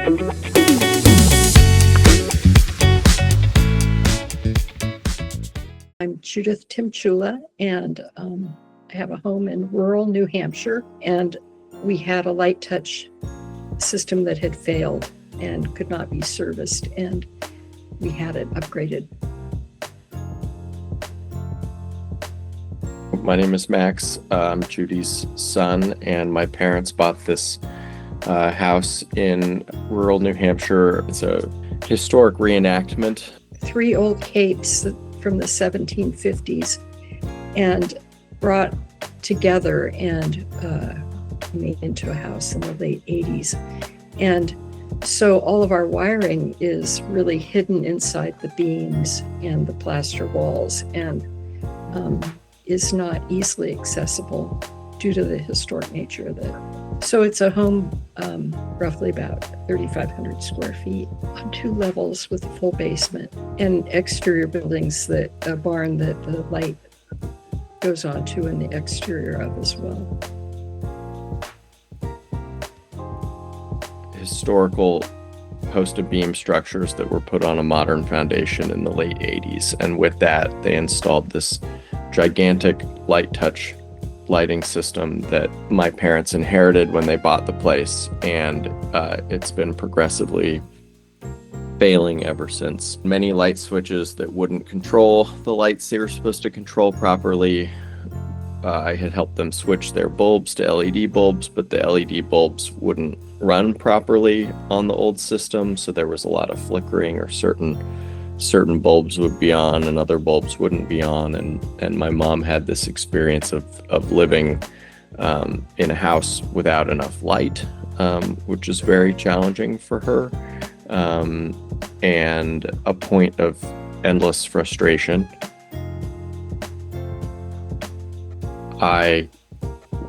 I'm Judith Timchula, and I have a home in rural New Hampshire, and we had a LiteTouch system that had failed and could not be serviced, and we had it upgraded. My name is Max. I'm Judy's son, and my parents bought this house in rural New Hampshire. It's a historic reenactment. 3 old capes from the 1750s and brought together and made into a house in the late 80s. And so all of our wiring is really hidden inside the beams and the plaster walls, and is not easily accessible due to the historic nature of it. So it's a home roughly about 3,500 square feet on 2 levels with a full basement and exterior buildings, that a barn that the light goes onto in the exterior of as well. Historical host of beam structures that were put on a modern foundation in the late 80s. And with that, they installed this gigantic LiteTouch lighting system that my parents inherited when they bought the place, and it's been progressively failing ever since. Many light switches that wouldn't control the lights they were supposed to control properly. I had helped them switch their bulbs to LED bulbs, but the LED bulbs wouldn't run properly on the old system, so there was a lot of flickering, or certain bulbs would be on and other bulbs wouldn't be on, and my mom had this experience of living in a house without enough light, which is very challenging for her, and a point of endless frustration. I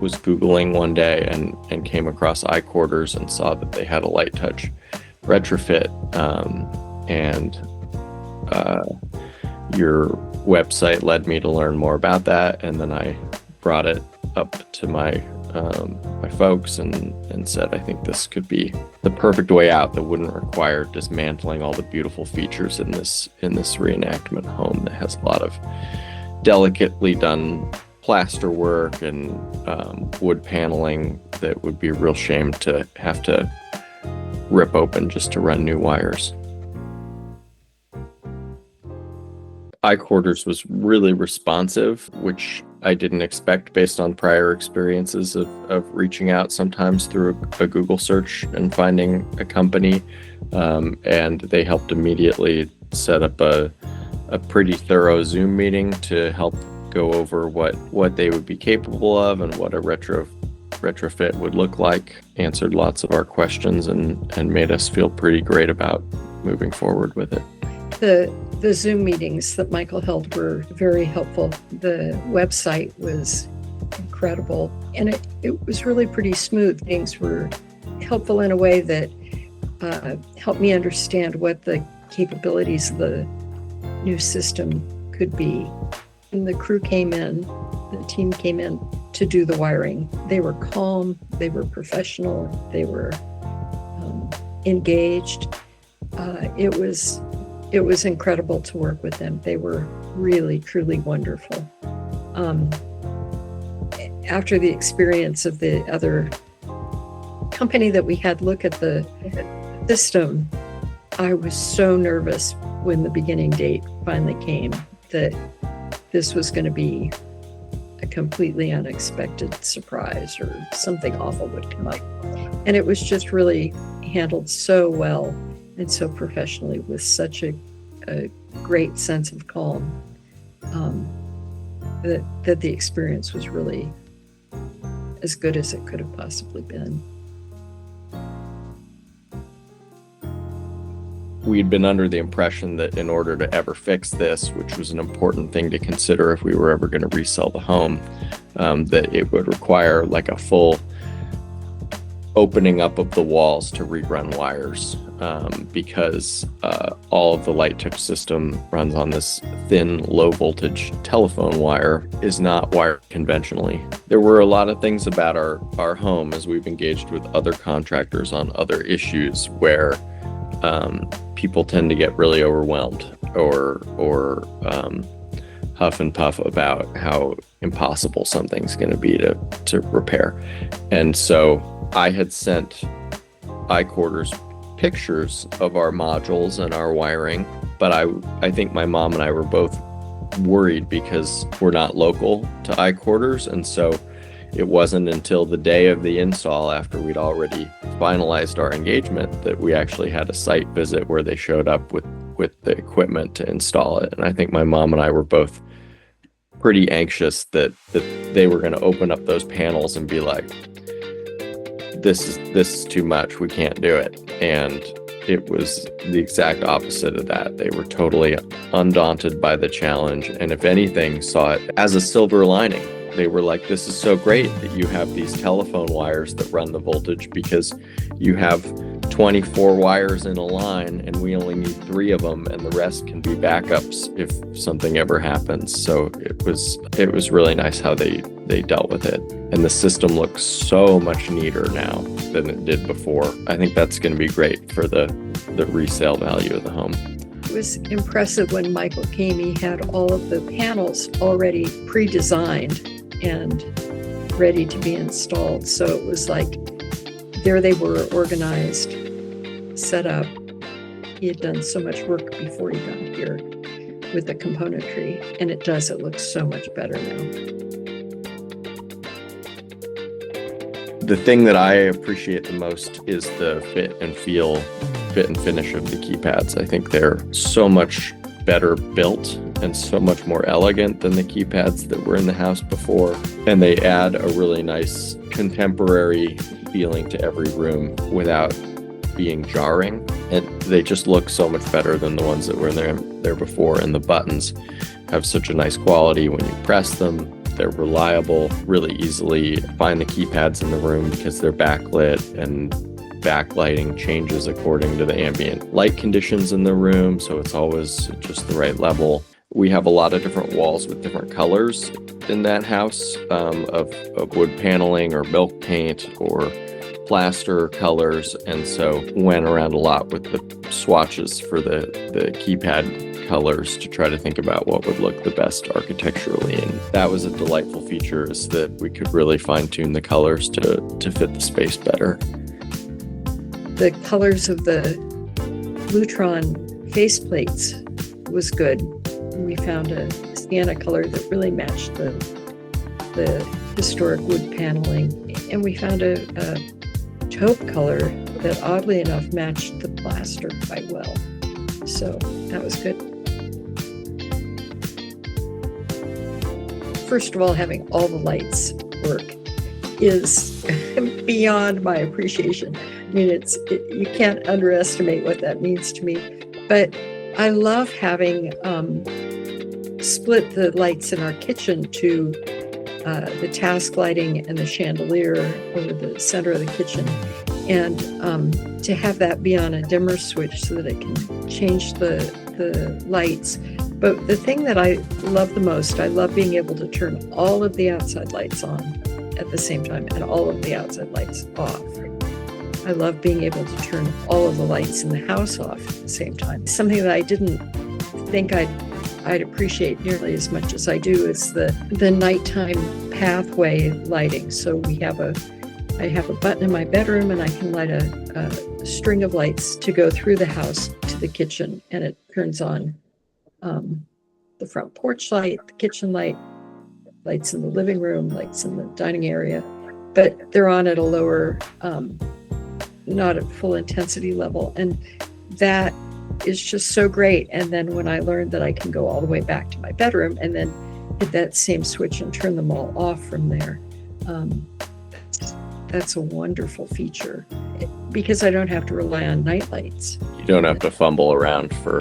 was Googling one day and came across iQUARTERS and saw that they had a LiteTouch retrofit, and your website led me to learn more about that, and then I brought it up to my folks and said, I think this could be the perfect way out that wouldn't require dismantling all the beautiful features in this reenactment home that has a lot of delicately done plaster work and wood paneling that would be a real shame to have to rip open just to run new wires. iQUARTERS was really responsive, which I didn't expect based on prior experiences of reaching out sometimes through a Google search and finding a company. And they helped immediately set up a pretty thorough Zoom meeting to help go over what they would be capable of and what a retrofit would look like. Answered lots of our questions and made us feel pretty great about moving forward with it. The Zoom meetings that Michael held were very helpful. The website was incredible, and it was really pretty smooth. Things were helpful in a way that helped me understand what the capabilities of the new system could be. And the crew came in, the team came in to do the wiring. They were calm, they were professional, they were engaged. It was incredible to work with them. They were really, truly wonderful. After the experience of the other company that we had look at the system, I was so nervous when the beginning date finally came that this was going to be a completely unexpected surprise, or something awful would come up. And it was just really handled so well and so professionally, with such a great sense of calm, that the experience was really as good as it could have possibly been. We'd been under the impression that in order to ever fix this, which was an important thing to consider if we were ever going to resell the home, that it would require like a full opening up of the walls to rerun wires, because all of the LiteTouch system runs on this thin, low voltage telephone wire, is not wired conventionally. There were a lot of things about our home as we've engaged with other contractors on other issues where people tend to get really overwhelmed or huff and puff about how impossible something's going to be to repair. And so I had sent iQUARTERS pictures of our modules and our wiring, but I think my mom and I were both worried because we're not local to iQUARTERS, and so it wasn't until the day of the install, after we'd already finalized our engagement, that we actually had a site visit where they showed up with the equipment to install it. And I think my mom and I were both pretty anxious that they were going to open up those panels and be like, this is too much, we can't do it. And it was the exact opposite of that. They were totally undaunted by the challenge, and if anything, saw it as a silver lining. They were like, this is so great that you have these telephone wires that run the voltage, because you have 24 wires in a line and we only need 3 of them, and the rest can be backups if something ever happens. So it was really nice how they dealt with it. And the system looks so much neater now than it did before. I think that's going to be great for the resale value of the home. It was impressive when Michael came. He had all of the panels already pre-designed and ready to be installed. So it was like, there they were, organized, set up. He had done so much work before he got here with the componentry, and it looks so much better now. The thing that I appreciate the most is the fit and finish of the keypads. I think they're so much better built and so much more elegant than the keypads that were in the house before. And they add a really nice contemporary feeling to every room without being jarring. And they just look so much better than the ones that were there before. And the buttons have such a nice quality when you press them. They're reliable, really easily find the keypads in the room because they're backlit, and backlighting changes according to the ambient light conditions in the room, so it's always just the right level. We have a lot of different walls with different colors in that house, of wood paneling or milk paint or plaster colors, and so went around a lot with the swatches for the keypad colors to try to think about what would look the best architecturally. And that was a delightful feature, is that we could really fine-tune the colors to fit the space better. The colors of the Lutron faceplates was good. We found a sienna color that really matched the historic wood paneling, and we found a taupe color that oddly enough matched the plaster quite well. So that was good. First of all, having all the lights work is beyond my appreciation. I mean, you can't underestimate what that means to me. But I love having split the lights in our kitchen to the task lighting and the chandelier over the center of the kitchen, and to have that be on a dimmer switch so that it can change the lights. But the thing that I love the most, I love being able to turn all of the outside lights on at the same time and all of the outside lights off. I love being able to turn all of the lights in the house off at the same time. Something that I didn't think I'd appreciate nearly as much as I do is the nighttime pathway lighting. So I have a button in my bedroom, and I can light a string of lights to go through the house to the kitchen, and it turns on the front porch light, the kitchen light, lights in the living room, lights in the dining area, but they're on at a lower, not at full intensity level. And that is just so great. And then when I learned that I can go all the way back to my bedroom and then hit that same switch and turn them all off from there, that's a wonderful feature, because I don't have to rely on night lights. You don't have to fumble around for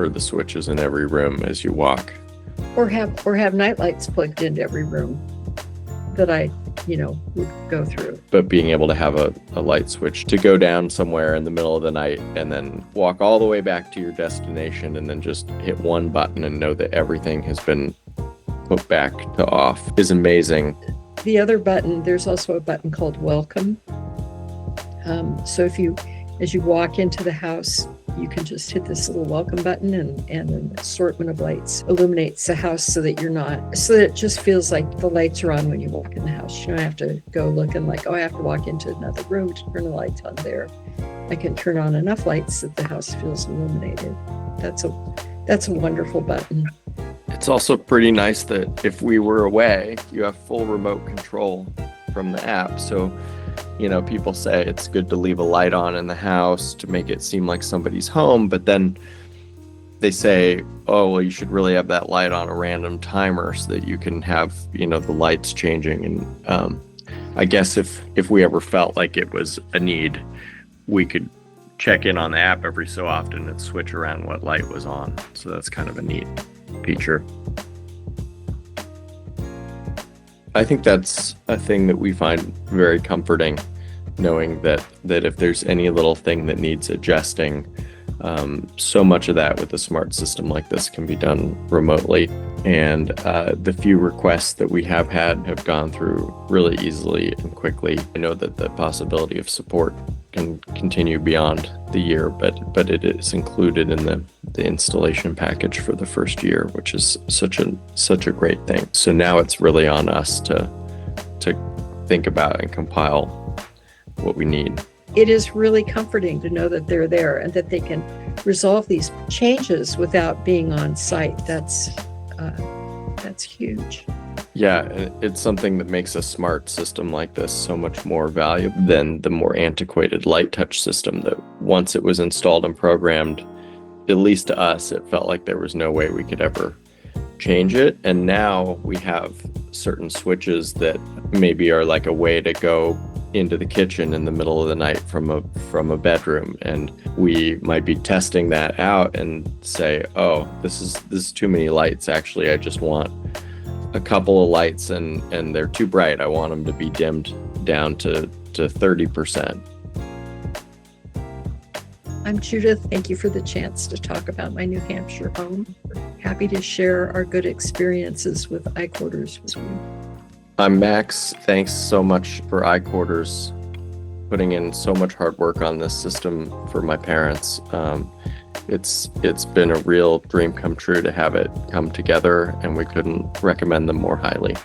the switches in every room as you walk. Or have night lights plugged into every room that I would go through. But being able to have a light switch to go down somewhere in the middle of the night and then walk all the way back to your destination and then just hit one button and know that everything has been put back to off is amazing. The other button, there's also a button called Welcome. So as you walk into the house, you can just hit this little welcome button and an assortment of lights illuminates the house so that it just feels like the lights are on when you walk in the house. You don't have to go looking like, oh, I have to walk into another room to turn the lights on there. I can turn on enough lights that the house feels illuminated. That's a wonderful button. It's also pretty nice that if we were away, you have full remote control from the app. So, people say it's good to leave a light on in the house to make it seem like somebody's home, but then they say, oh, well, you should really have that light on a random timer so that you can have, the lights changing. And I guess if we ever felt like it was a need, we could check in on the app every so often and switch around what light was on. So that's kind of a neat feature. I think that's a thing that we find very comforting, knowing that if there's any little thing that needs adjusting, so much of that with a smart system like this can be done remotely. And the few requests that we have had have gone through really easily and quickly. I know that the possibility of support can continue beyond the year, but it is included in the installation package for the first year, which is such a great thing. So now it's really on us to think about and compile what we need. It is really comforting to know that they're there and that they can resolve these changes without being on site. That's huge. Yeah, it's something that makes a smart system like this so much more valuable than the more antiquated LiteTouch system that once it was installed and programmed, at least to us, it felt like there was no way we could ever change it. And now we have certain switches that maybe are like a way to go into the kitchen in the middle of the night from a bedroom, and we might be testing that out and say, oh, this is too many lights. Actually, I just want a couple of lights and they're too bright. I want them to be dimmed down to 30%. I'm Judith. Thank you for the chance to talk about my New Hampshire home. Happy to share our good experiences with iQUARTERS with you. I'm Max. Thanks so much for iQUARTERS putting in so much hard work on this system for my parents. It's been a real dream come true to have it come together, and we couldn't recommend them more highly.